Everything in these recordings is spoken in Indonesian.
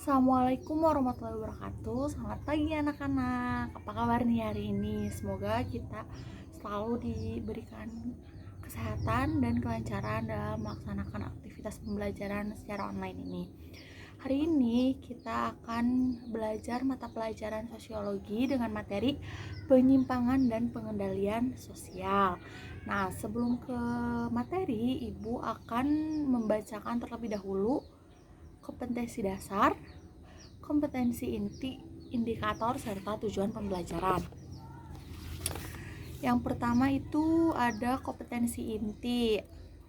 Assalamualaikum warahmatullahi wabarakatuh. Selamat pagi anak-anak. Apa kabar nih hari ini? Semoga kita selalu diberikan kesehatan dan kelancaran dalam melaksanakan aktivitas pembelajaran secara online ini. Hari ini kita akan belajar mata pelajaran sosiologi dengan materi penyimpangan dan pengendalian sosial. Nah, sebelum ke materi, Ibu akan membacakan terlebih dahulu kompetensi dasar, kompetensi inti, indikator, serta tujuan pembelajaran. Yang pertama itu ada kompetensi inti,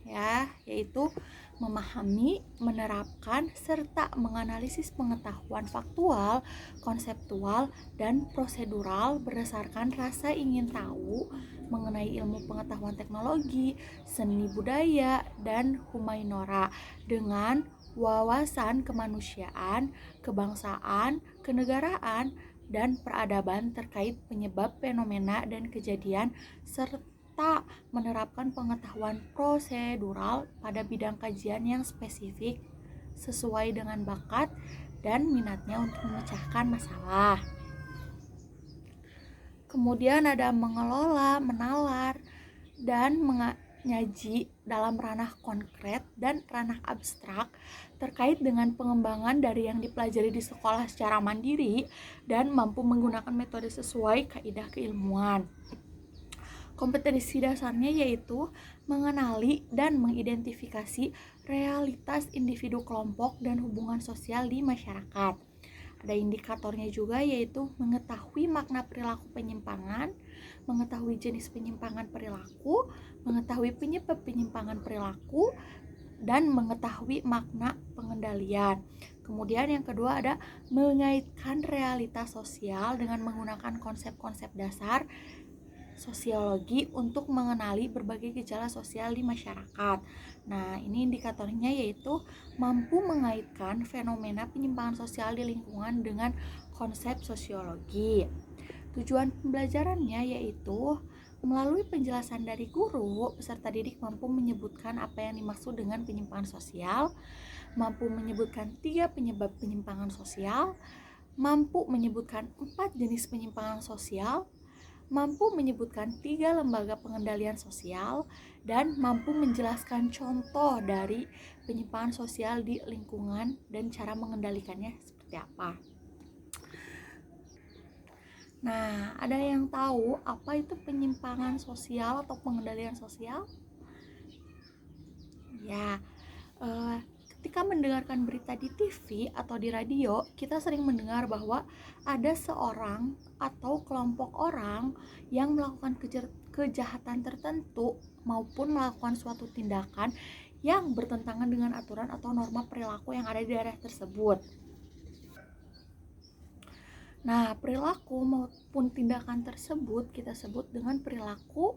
yaitu memahami, menerapkan, serta menganalisis pengetahuan faktual, konseptual, dan prosedural berdasarkan rasa ingin tahu mengenai ilmu pengetahuan teknologi, seni budaya, dan humanora dengan wawasan kemanusiaan, kebangsaan, kenegaraan, dan peradaban terkait penyebab fenomena dan kejadian serta menerapkan pengetahuan prosedural pada bidang kajian yang spesifik sesuai dengan bakat dan minatnya untuk memecahkan masalah. Kemudian ada mengelola, menalar, dan menyaji dalam ranah konkret dan ranah abstrak terkait dengan pengembangan dari yang dipelajari di sekolah secara mandiri dan mampu menggunakan metode sesuai kaidah keilmuan. Kompetensi dasarnya yaitu mengenali dan mengidentifikasi realitas individu, kelompok, dan hubungan sosial di masyarakat. Ada indikatornya juga yaitu mengetahui makna perilaku penyimpangan, mengetahui jenis penyimpangan perilaku, mengetahui penyebab penyimpangan perilaku, dan mengetahui makna pengendalian. Kemudian yang kedua ada mengaitkan realitas sosial dengan menggunakan konsep-konsep dasar sosiologi untuk mengenali berbagai gejala sosial di masyarakat. Nah, ini indikatornya yaitu mampu mengaitkan fenomena penyimpangan sosial di lingkungan dengan konsep sosiologi. Tujuan pembelajarannya yaitu melalui penjelasan dari guru, peserta didik mampu menyebutkan apa yang dimaksud dengan penyimpangan sosial, mampu menyebutkan 3 penyebab penyimpangan sosial, mampu menyebutkan 4 jenis penyimpangan sosial, mampu menyebutkan 3 lembaga pengendalian sosial, dan mampu menjelaskan contoh dari penyimpangan sosial di lingkungan dan cara mengendalikannya seperti apa. Nah, ada yang tahu apa itu penyimpangan sosial atau pengendalian sosial? Ya, ketika mendengarkan berita di TV atau di radio, kita sering mendengar bahwa ada seorang atau kelompok orang yang melakukan kejahatan tertentu maupun melakukan suatu tindakan yang bertentangan dengan aturan atau norma perilaku yang ada di daerah tersebut. Nah, perilaku maupun tindakan tersebut kita sebut dengan perilaku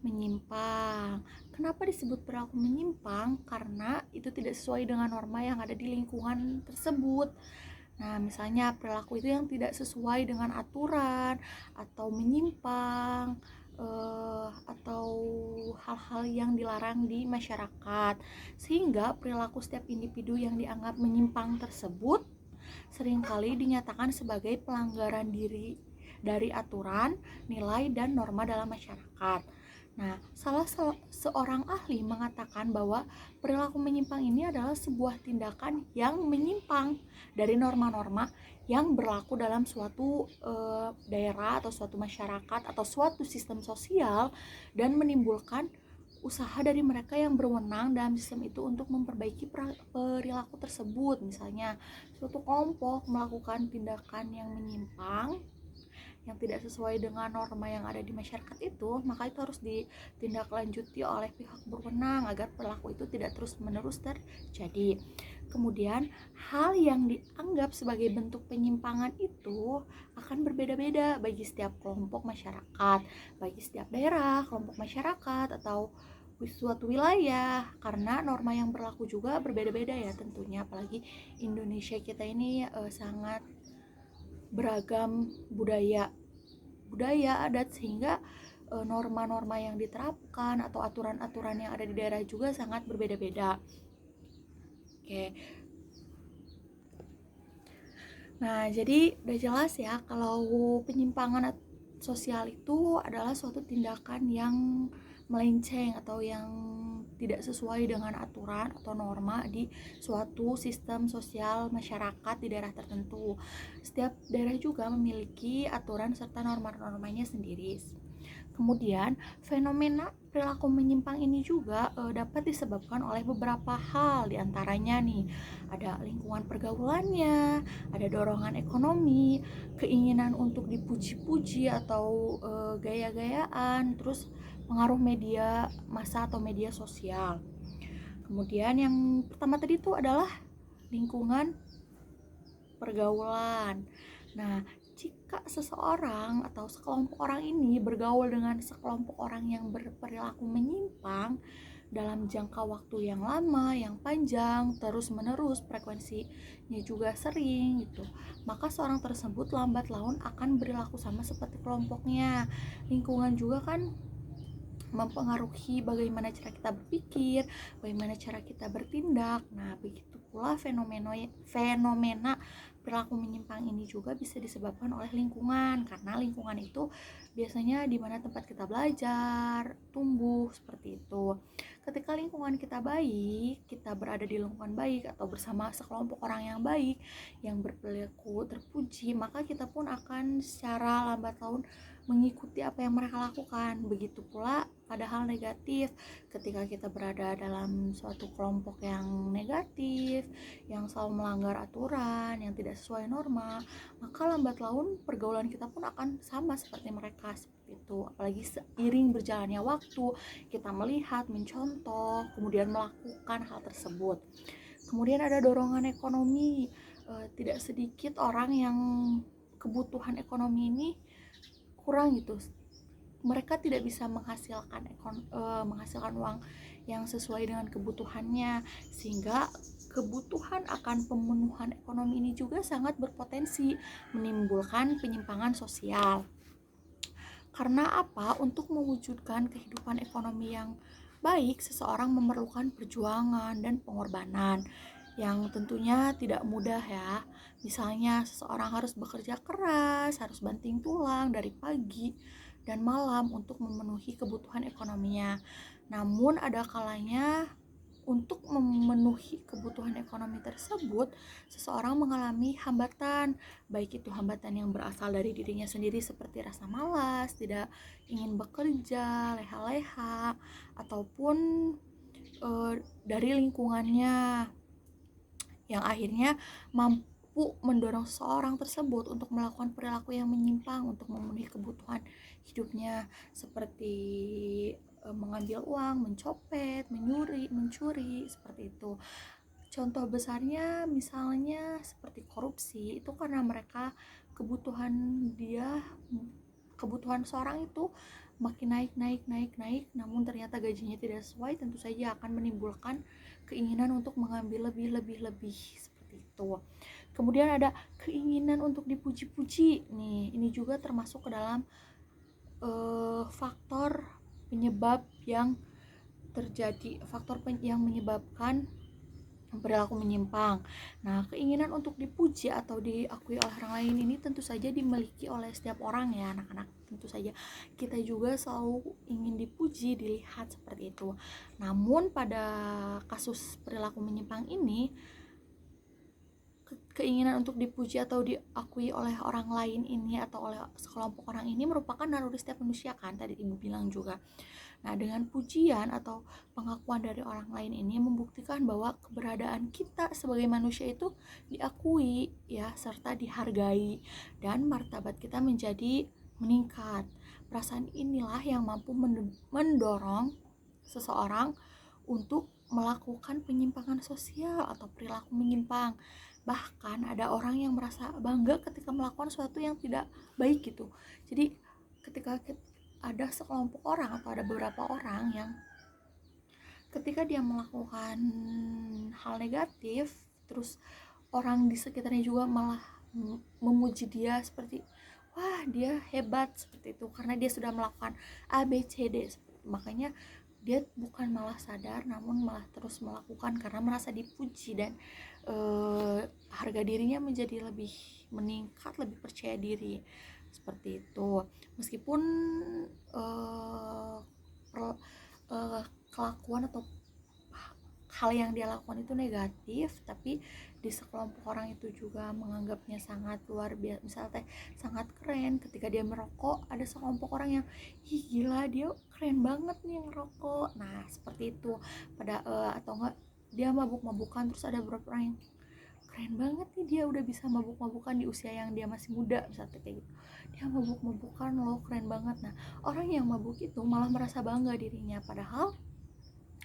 menyimpang. Kenapa disebut perilaku menyimpang? Karena itu tidak sesuai dengan norma yang ada di lingkungan tersebut. Nah, misalnya perilaku itu yang tidak sesuai dengan aturan atau menyimpang atau hal-hal yang dilarang di masyarakat, sehingga perilaku setiap individu yang dianggap menyimpang tersebut seringkali dinyatakan sebagai pelanggaran diri dari aturan, nilai, dan norma dalam masyarakat. Nah, salah seorang ahli mengatakan bahwa perilaku menyimpang ini adalah sebuah tindakan yang menyimpang dari norma-norma yang berlaku dalam suatu daerah atau suatu masyarakat atau suatu sistem sosial dan menimbulkan usaha dari mereka yang berwenang dalam sistem itu untuk memperbaiki perilaku tersebut. Misalnya, suatu kelompok melakukan tindakan yang menyimpang, yang tidak sesuai dengan norma yang ada di masyarakat itu, maka itu harus ditindaklanjuti oleh pihak berwenang agar perilaku itu tidak terus-menerus terjadi. Kemudian, hal yang dianggap sebagai bentuk penyimpangan itu akan berbeda-beda bagi setiap kelompok masyarakat, bagi setiap daerah, kelompok masyarakat, atau suatu wilayah, karena norma yang berlaku juga berbeda-beda ya tentunya, apalagi Indonesia kita ini sangat beragam budaya adat, sehingga norma-norma yang diterapkan atau aturan-aturan yang ada di daerah juga sangat berbeda-beda. Oke. Nah, jadi udah jelas ya kalau penyimpangan sosial itu adalah suatu tindakan yang melenceng atau yang tidak sesuai dengan aturan atau norma di suatu sistem sosial masyarakat di daerah tertentu. Setiap daerah juga memiliki aturan serta norma-normanya sendiri. Kemudian, fenomena perilaku menyimpang ini juga dapat disebabkan oleh beberapa hal, diantaranya nih, ada lingkungan pergaulannya, ada dorongan ekonomi, keinginan untuk dipuji-puji atau gaya-gayaan, terus pengaruh media massa atau media sosial. Kemudian yang pertama tadi itu adalah lingkungan pergaulan. Nah, jika seseorang atau sekelompok orang ini bergaul dengan sekelompok orang yang berperilaku menyimpang dalam jangka waktu yang lama, yang panjang, terus-menerus, frekuensinya juga sering gitu, maka seorang tersebut lambat laun akan berlaku sama seperti kelompoknya. Lingkungan juga kan mempengaruhi bagaimana cara kita berpikir, bagaimana cara kita bertindak. Nah, begitu pula fenomena perilaku menyimpang ini juga bisa disebabkan oleh lingkungan, karena lingkungan itu biasanya di mana tempat kita belajar, tumbuh, seperti itu. Ketika lingkungan kita baik, kita berada di lingkungan baik atau bersama sekelompok orang yang baik, yang berperilaku terpuji, maka kita pun akan secara lambat laun mengikuti apa yang mereka lakukan. Begitu pula pada hal negatif, ketika kita berada dalam suatu kelompok yang negatif, yang selalu melanggar aturan, yang tidak sesuai norma, maka lambat laun pergaulan kita pun akan sama seperti mereka, seperti itu. Apalagi seiring berjalannya waktu, kita melihat, mencontoh, kemudian melakukan hal tersebut. Kemudian ada dorongan ekonomi. Tidak sedikit orang yang kebutuhan ekonomi ini kurang gitu, mereka tidak bisa menghasilkan uang yang sesuai dengan kebutuhannya, sehingga kebutuhan akan pemenuhan ekonomi ini juga sangat berpotensi menimbulkan penyimpangan sosial. Karena apa? Untuk mewujudkan kehidupan ekonomi yang baik, seseorang memerlukan perjuangan dan pengorbanan yang tentunya tidak mudah ya. Misalnya seseorang harus bekerja keras, harus banting tulang dari pagi dan malam untuk memenuhi kebutuhan ekonominya. Namun ada kalanya untuk memenuhi kebutuhan ekonomi tersebut, seseorang mengalami hambatan, baik itu hambatan yang berasal dari dirinya sendiri seperti rasa malas, tidak ingin bekerja, leha-leha, ataupun dari lingkungannya, yang akhirnya mampu mendorong seseorang tersebut untuk melakukan perilaku yang menyimpang untuk memenuhi kebutuhan hidupnya, seperti mengambil uang, mencopet, mencuri, seperti itu. Contoh besarnya misalnya seperti korupsi, itu karena mereka kebutuhan kebutuhan seorang itu makin naik, namun ternyata gajinya tidak sesuai, tentu saja akan menimbulkan keinginan untuk mengambil lebih seperti itu. Kemudian ada keinginan untuk dipuji-puji. Nih, ini juga termasuk ke dalam faktor penyebab yang terjadi, yang menyebabkan perilaku menyimpang. Nah, keinginan untuk dipuji atau diakui oleh orang lain ini tentu saja dimiliki oleh setiap orang ya, anak-anak. Tentu saja kita juga selalu ingin dipuji, dilihat seperti itu. Namun pada kasus perilaku menyimpang ini, keinginan untuk dipuji atau diakui oleh orang lain ini atau oleh sekelompok orang ini merupakan naluri setiap manusia kan, tadi ibu bilang juga. Nah, dengan pujian atau pengakuan dari orang lain ini membuktikan bahwa keberadaan kita sebagai manusia itu diakui ya, serta dihargai, dan martabat kita menjadi meningkat. Perasaan inilah yang mampu mendorong seseorang untuk melakukan penyimpangan sosial atau perilaku menyimpang. Bahkan ada orang yang merasa bangga ketika melakukan sesuatu yang tidak baik gitu. Jadi ketika ada sekelompok orang atau ada beberapa orang yang ketika dia melakukan hal negatif, terus orang di sekitarnya juga malah memuji dia seperti wah dia hebat seperti itu karena dia sudah melakukan A B C D. Makanya dia bukan malah sadar, namun malah terus melakukan karena merasa dipuji dan harga dirinya menjadi lebih meningkat, lebih percaya diri seperti itu. Meskipun uh, per- kelakuan atau hal yang dia lakukan itu negatif, tapi di sekelompok orang itu juga menganggapnya sangat luar biasa, misalnya sangat keren. Ketika dia merokok, ada sekelompok orang yang, ih gila dia keren banget nih ngerokok, nah seperti itu. Atau enggak dia mabuk-mabukan, terus ada beberapa orang yang keren banget nih dia udah bisa mabuk-mabukan di usia yang dia masih muda, misalnya kayak gitu, dia mabuk-mabukan loh, keren banget. Nah orang yang mabuk itu malah merasa bangga dirinya, padahal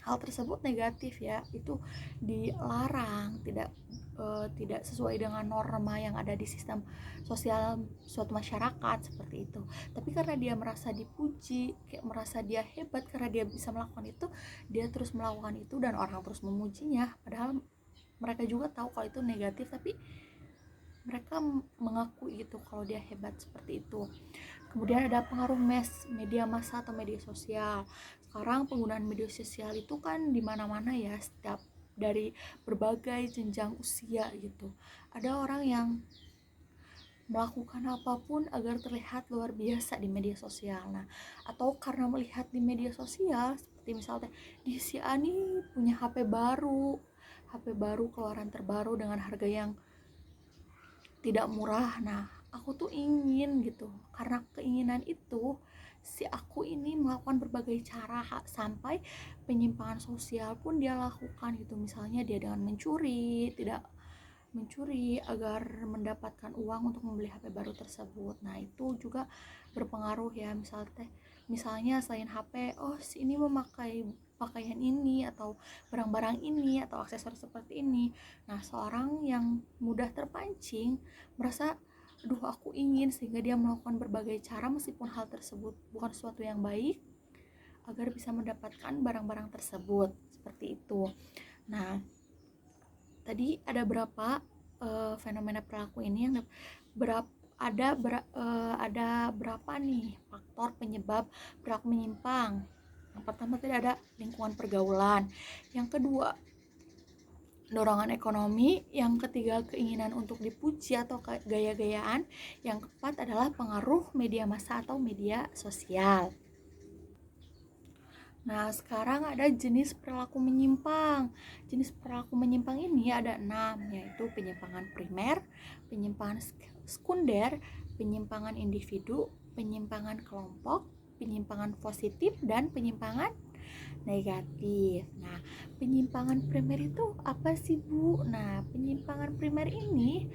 hal tersebut negatif ya, itu dilarang, tidak sesuai dengan norma yang ada di sistem sosial suatu masyarakat seperti itu. Tapi karena dia merasa dipuji, kayak merasa dia hebat karena dia bisa melakukan itu, dia terus melakukan itu dan orang terus memujinya, padahal mereka juga tahu kalau itu negatif, tapi mereka mengakui gitu kalau dia hebat seperti itu. Kemudian ada pengaruh media massa atau media sosial. Sekarang penggunaan media sosial itu kan di mana-mana ya, setiap dari berbagai jenjang usia gitu. Ada orang yang melakukan apapun agar terlihat luar biasa di media sosial. Nah, atau karena melihat di media sosial seperti misalnya di si Ani punya HP baru keluaran terbaru dengan harga yang tidak murah. Nah aku tuh ingin gitu, karena keinginan itu si aku ini melakukan berbagai cara sampai penyimpangan sosial pun dia lakukan gitu. Misalnya dia dengan mencuri agar mendapatkan uang untuk membeli HP baru tersebut. Nah itu juga berpengaruh ya, misalnya selain HP, oh si ini memakai pakaian ini atau barang-barang ini atau aksesoris seperti ini. Nah seorang yang mudah terpancing merasa, aduh aku ingin, sehingga dia melakukan berbagai cara meskipun hal tersebut bukan sesuatu yang baik agar bisa mendapatkan barang-barang tersebut seperti itu. Nah tadi ada berapa fenomena perilaku ini yang ada berapa nih faktor penyebab perilaku menyimpang. Yang pertama tadi ada lingkungan pergaulan, yang kedua dorongan ekonomi, yang ketiga keinginan untuk dipuji atau gaya-gayaan, yang keempat adalah pengaruh media massa atau media sosial. Nah, sekarang ada jenis perilaku menyimpang. Jenis perilaku menyimpang ini ada 6, yaitu penyimpangan primer, penyimpangan sekunder, penyimpangan individu, penyimpangan kelompok, penyimpangan positif, dan penyimpangan negatif. Nah, penyimpangan primer itu apa sih, Bu? Nah, penyimpangan primer ini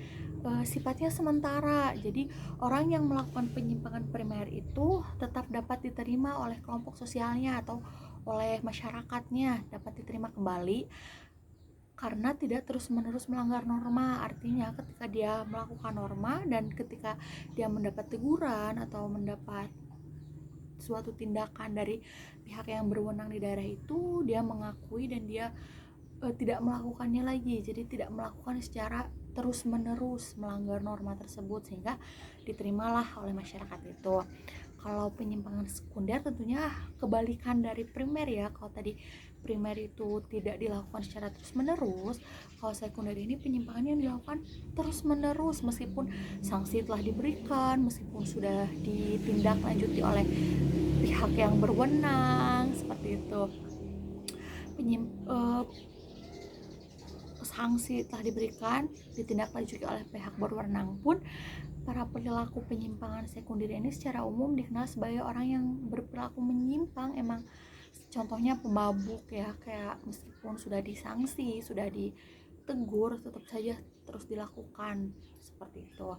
sifatnya sementara. Jadi, orang yang melakukan penyimpangan primer itu tetap dapat diterima oleh kelompok sosialnya atau oleh masyarakatnya, dapat diterima kembali karena tidak terus-menerus melanggar norma. Artinya ketika dia melakukan norma dan ketika dia mendapat teguran atau mendapat suatu tindakan dari pihak yang berwenang di daerah itu, dia mengakui dan dia tidak melakukannya lagi. Jadi tidak melakukan secara terus-menerus melanggar norma tersebut, sehingga diterimalah oleh masyarakat itu. Kalau penyimpangan sekunder tentunya kebalikan dari primer ya. Kalau tadi primer itu tidak dilakukan secara terus-menerus, kalau sekunder ini penyimpangan yang dilakukan terus-menerus meskipun sanksi telah diberikan, meskipun sudah ditindaklanjuti oleh pihak yang berwenang seperti itu. Sanksi telah diberikan, ditindaklanjuti oleh pihak berwenang pun, para perilaku penyimpangan sekunder ini secara umum dikenal sebagai orang yang berperilaku menyimpang. Emang contohnya pemabuk ya, kayak meskipun sudah disanksi, sudah ditegur, tetap saja terus dilakukan seperti itu.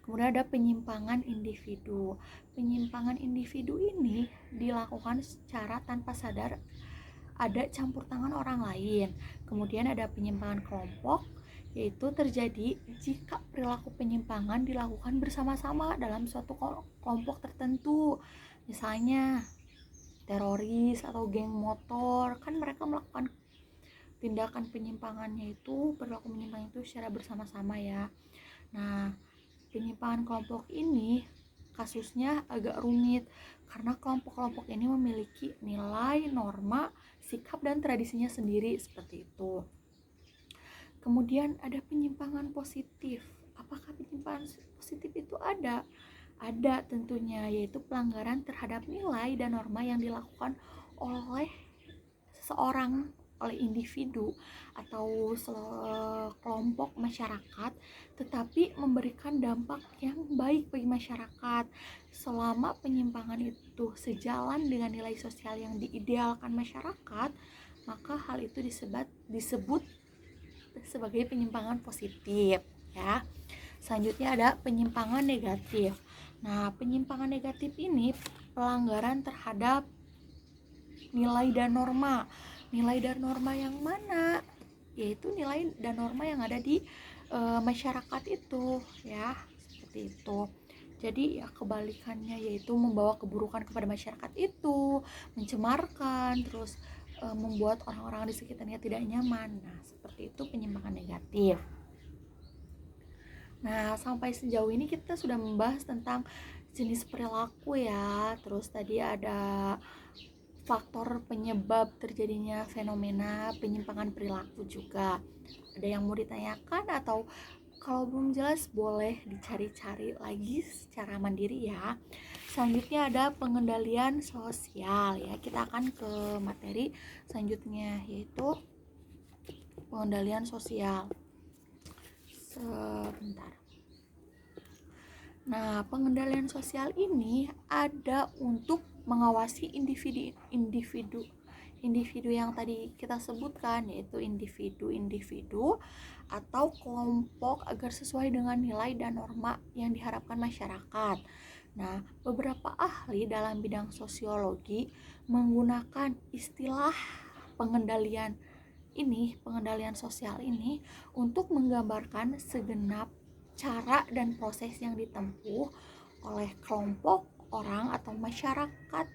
Kemudian ada penyimpangan individu. Penyimpangan individu ini dilakukan secara tanpa sadar, ada campur tangan orang lain. Kemudian ada penyimpangan kelompok, yaitu terjadi jika perilaku penyimpangan dilakukan bersama-sama dalam suatu kelompok tertentu. Misalnya teroris atau geng motor, kan mereka melakukan tindakan penyimpangannya itu, perilaku menyimpang itu secara bersama-sama ya. Nah, penyimpangan kelompok ini kasusnya agak rumit karena kelompok-kelompok ini memiliki nilai, norma, sikap dan tradisinya sendiri seperti itu. Kemudian ada penyimpangan positif. Apakah penyimpangan positif itu ada? Ada tentunya, yaitu pelanggaran terhadap nilai dan norma yang dilakukan oleh seseorang, oleh individu atau kelompok masyarakat, tetapi memberikan dampak yang baik bagi masyarakat. Selama penyimpangan itu sejalan dengan nilai sosial yang diidealkan masyarakat, maka hal itu disebut sebagai penyimpangan positif ya. Selanjutnya ada penyimpangan negatif. Nah, penyimpangan negatif ini pelanggaran terhadap nilai dan norma. Nilai dan norma yang mana? Yaitu nilai dan norma yang ada di masyarakat itu ya, seperti itu. Jadi ya kebalikannya, yaitu membawa keburukan kepada masyarakat itu, mencemarkan, terus membuat orang-orang di sekitarnya tidak nyaman. Nah, seperti itu penyimpangan negatif. Nah, sampai sejauh ini kita sudah membahas tentang jenis perilaku ya. Terus tadi ada faktor penyebab terjadinya fenomena penyimpangan perilaku juga. Ada yang mau ditanyakan atau kalau belum jelas boleh dicari-cari lagi secara mandiri ya. Selanjutnya ada pengendalian sosial ya. Kita akan ke materi selanjutnya, yaitu pengendalian sosial. Sebentar. Nah, pengendalian sosial ini ada untuk mengawasi individu yang tadi kita sebutkan, yaitu individu atau kelompok agar sesuai dengan nilai dan norma yang diharapkan masyarakat. Nah, beberapa ahli dalam bidang sosiologi menggunakan istilah pengendalian sosial ini untuk menggambarkan segenap cara dan proses yang ditempuh oleh kelompok orang atau masyarakat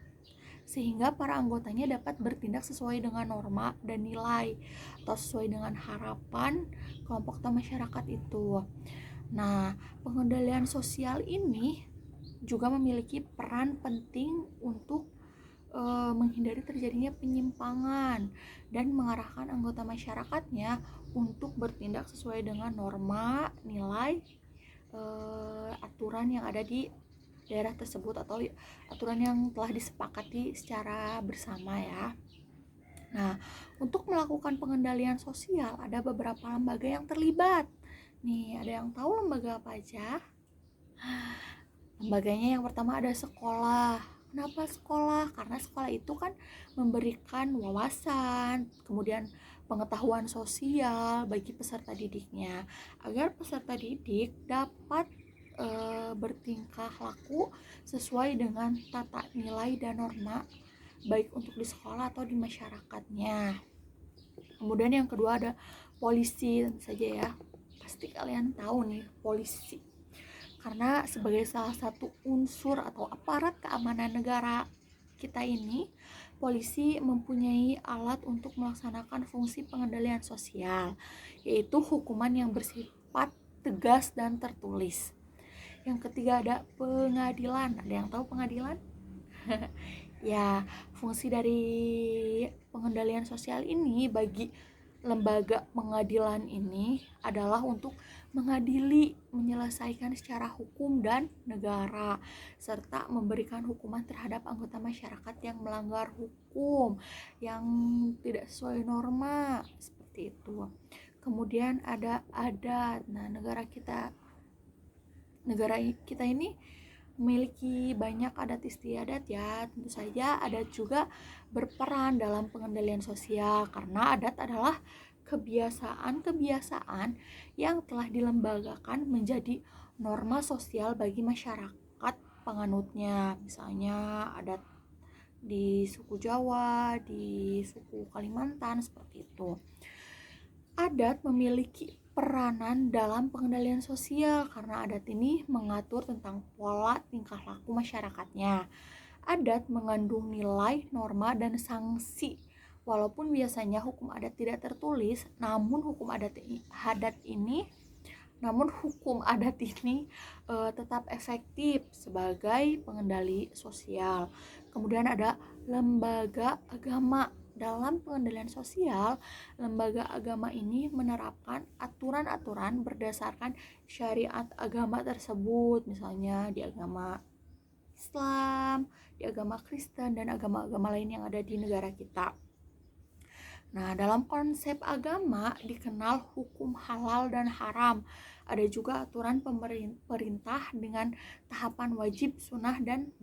sehingga para anggotanya dapat bertindak sesuai dengan norma dan nilai atau sesuai dengan harapan kelompok atau masyarakat itu. Nah, pengendalian sosial ini juga memiliki peran penting untuk menghindari terjadinya penyimpangan dan mengarahkan anggota masyarakatnya untuk bertindak sesuai dengan norma, nilai, aturan yang ada di daerah tersebut atau aturan yang telah disepakati secara bersama ya. Nah, untuk melakukan pengendalian sosial ada beberapa lembaga yang terlibat. Nih, ada yang tahu lembaga apa aja? Lembaganya yang pertama ada sekolah. Kenapa sekolah? Karena sekolah itu kan memberikan wawasan, kemudian pengetahuan sosial bagi peserta didiknya agar peserta didik dapat bertingkah laku sesuai dengan tata nilai dan norma baik untuk di sekolah atau di masyarakatnya. Kemudian yang kedua ada polisi, tentu saja ya. Pasti kalian tahu nih polisi. Karena sebagai salah satu unsur atau aparat keamanan negara kita ini, polisi mempunyai alat untuk melaksanakan fungsi pengendalian sosial, yaitu hukuman yang bersifat tegas dan tertulis. Yang ketiga ada pengadilan. Ada yang tahu pengadilan? Ya, fungsi dari pengendalian sosial ini bagi lembaga pengadilan ini adalah untuk mengadili, menyelesaikan secara hukum dan negara, serta memberikan hukuman terhadap anggota masyarakat yang melanggar hukum, yang tidak sesuai norma, seperti itu. Kemudian ada adat. Nah, negara kita ini memiliki banyak adat istiadat ya. Tentu saja adat juga berperan dalam pengendalian sosial karena adat adalah kebiasaan yang telah dilembagakan menjadi norma sosial bagi masyarakat penganutnya. Misalnya adat di suku Jawa, di suku Kalimantan, seperti itu. Adat memiliki peranan dalam pengendalian sosial karena adat ini mengatur tentang pola tingkah laku masyarakatnya. Adat mengandung nilai, norma, dan sanksi. Walaupun biasanya hukum adat tidak tertulis, namun hukum adat ini Namun hukum adat ini tetap efektif sebagai pengendali sosial. Kemudian ada lembaga agama. Dalam pengendalian sosial, lembaga agama ini menerapkan aturan-aturan berdasarkan syariat agama tersebut, misalnya di agama Islam, di agama Kristen, dan agama-agama lain yang ada di negara kita. Nah, dalam konsep agama dikenal hukum halal dan haram. Ada juga aturan pemerintah dengan tahapan wajib, sunnah, dan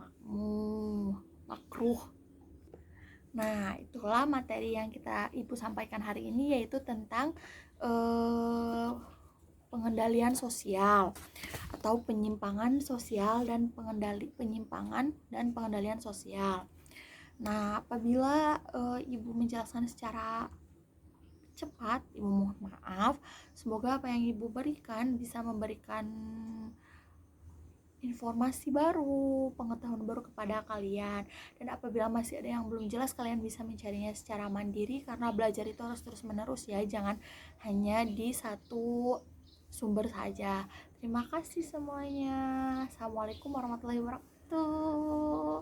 makruh. Nah, itulah materi yang Ibu sampaikan hari ini, yaitu tentang pengendalian sosial atau penyimpangan sosial dan penyimpangan dan pengendalian sosial. Nah, apabila Ibu menjelaskan secara cepat, Ibu mohon maaf. Semoga apa yang Ibu berikan bisa memberikan informasi baru, pengetahuan baru kepada kalian. Dan apabila masih ada yang belum jelas, kalian bisa mencarinya secara mandiri, karena belajar itu harus terus menerus ya, jangan hanya di satu sumber saja. Terima kasih semuanya. Assalamualaikum warahmatullahi wabarakatuh.